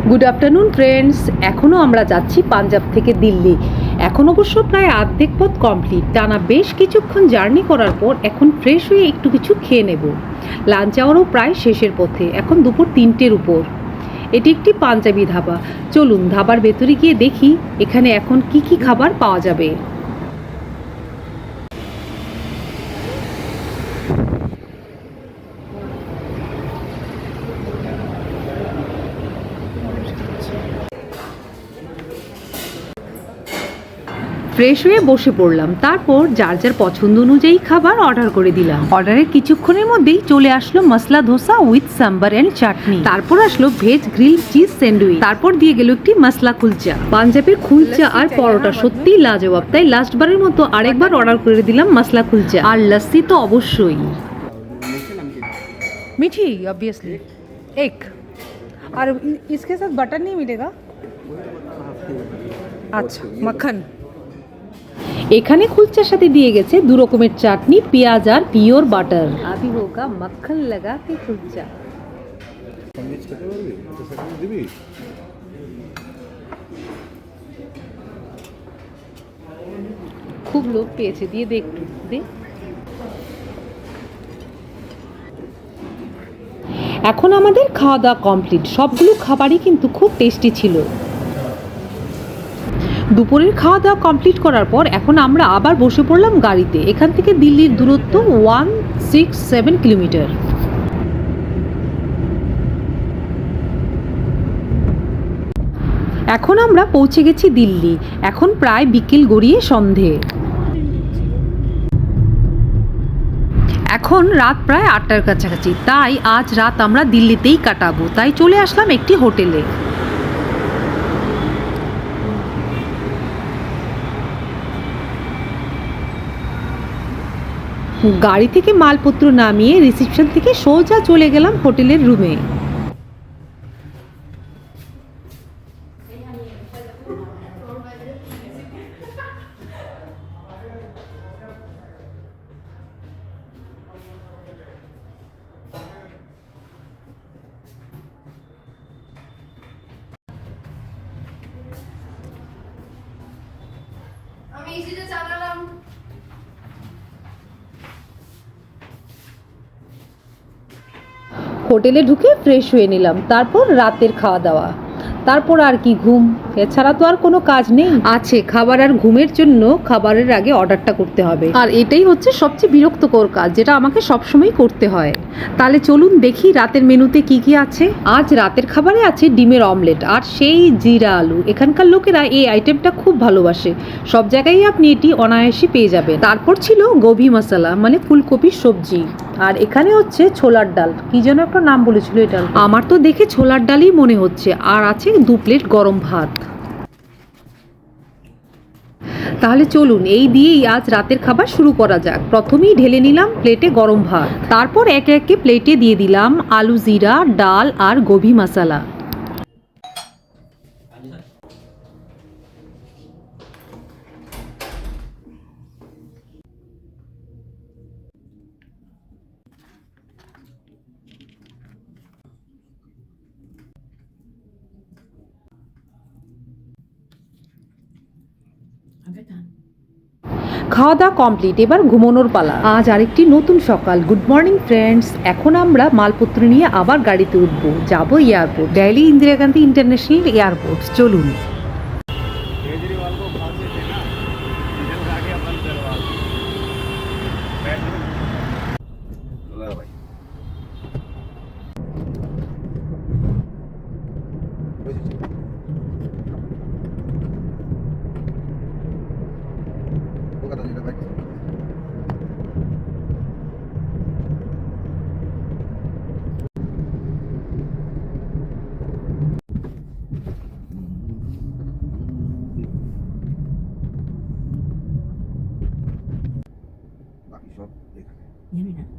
Good afternoon friends, এখনও আমরা যাচ্ছি পাঞ্জাব থেকে দিল্লি। এখন অবশ্য প্রায় অর্ধেক পথ কমপ্লিট। টানা বেশ কিছুক্ষণ জার্নি করার পর এখন ফ্রেশ হয়ে একটু কিছু খেয়ে নেব। লাঞ্চ আওয়ারও প্রায় শেষের পথে, এখন দুপুর 3টের উপর। এটি একটি পাঞ্জাবি ধাবা। চলুন ধাবার ভেতরে গিয়ে দেখি এখানে এখন কি কি খাবার পাওয়া যাবে। ফ্রেশ হয়ে বসে পড়লাম, তারপর যার যার পছন্দ অনুযায়ী খাবার অর্ডার করে দিলাম। অর্ডারের কিছুক্ষণের মধ্যেই চলে আসলো মশলা ধোসা উইথ সাম্বার অ্যান্ড চাটনি। তারপর আসলো ভেজ গ্রিল চিজ স্যান্ডউইচ। তারপর দিয়ে গেল একটি মশলা কুলচা। পাঞ্জাবের কুলচা আর পরোটা সত্যিই লাজবাব, তাই লাস্টবারের মতো আরেকবার অর্ডার করে দিলাম মশলা কুলচা। আর লস্যি তো অবশ্যই। मीठी ऑब्वियसली एक। और इसके साथ बटर नहीं मिलेगा? अच्छा मक्खन। এখানে কুলচার সাথে দিয়ে গেছে 2 রকমের চাটনি, পেঁয়াজ আর পিওর বাটার। আবি হোগা মাখন লাগা কে কুলচা। খুব লোভ পেয়েছে, দিয়ে দে একটু দে। এখন আমাদের খাওয়া দাওয়া কমপ্লিট। সবগুলো খাবারই কিন্তু খুব টেস্টি ছিল। দুপুরের খাওয়া দাওয়া কমপ্লিট করার পর এখন আমরা আবার বসে পড়লাম গাড়িতে। এখান থেকে দিল্লির দূরত্ব 167 কিলোমিটার। এখন আমরা পৌঁছে গেছি দিল্লি। এখন প্রায় বিকেল গড়িয়ে সন্ধে। এখন রাত প্রায় 8টার কাছাকাছি, তাই আজ রাত আমরা দিল্লিতেই কাটাবো। তাই চলে আসলাম একটি হোটেলে। গাড়ি থেকে মালপত্র নামিয়ে রিসেপশন থেকে সোজা চলে গেলাম হোটেলের রুমে। আমি এসিতে চালালাম। হোটেলে ঢুকে ফ্রেশ হয়ে নিলাম, তারপর রাতের খাওয়া দাওয়া, তারপর আর কি ঘুম। এছাড়া তো আর কোনো কাজ নেই। আছে খাবার আর ঘুমের জন্য খাবারের আগে অর্ডারটা করতে হবে, আর এটাই হচ্ছে সবচেয়ে বিরক্তকর কাজ, যেটা আমাকে সবসময় করতে হয়। তাহলে চলুন দেখি রাতের মেনুতে কি কি আছে। আজ রাতের খাবারে আছে ডিমের অমলেট আর সেই জিরা আলু। এখানকার লোকেরা এই আইটেমটা খুব ভালোবাসে। সব জায়গায় আপনি এটি অনায়াসে পেয়ে যাবেন। তারপর ছিল গোভি মশলা, মানে ফুলকপির সবজি। আর এখানে হচ্ছে ছোলার ডাল, কি যেন একটা নাম বলেছিল এটা, আমার তো দেখে ছোলার ডালই মনে হচ্ছে। আর আছে 2 প্লেট গরম ভাত। তাহলে চলুন এই দিয়েই আজ রাতের খাবার শুরু করা যাক। প্রথমেই ঢেলে নিলাম প্লেটে গরম ভাত, তারপর একে একে প্লেটে দিয়ে দিলাম আলু জিরা, ডাল আর গোভি মশলা। খাওয়া দাওয়া কমপ্লিট, এবার ঘুমানোর পালা। আজ আরেকটি নতুন সকাল। গুড মর্নিং ফ্রেন্ডস, এখন আমরা মালপত্র নিয়ে আবার গাড়িতে উঠবো, যাবো airport, Delhi Indira Gandhi international airport. চলুন। বাকি সব এখানে।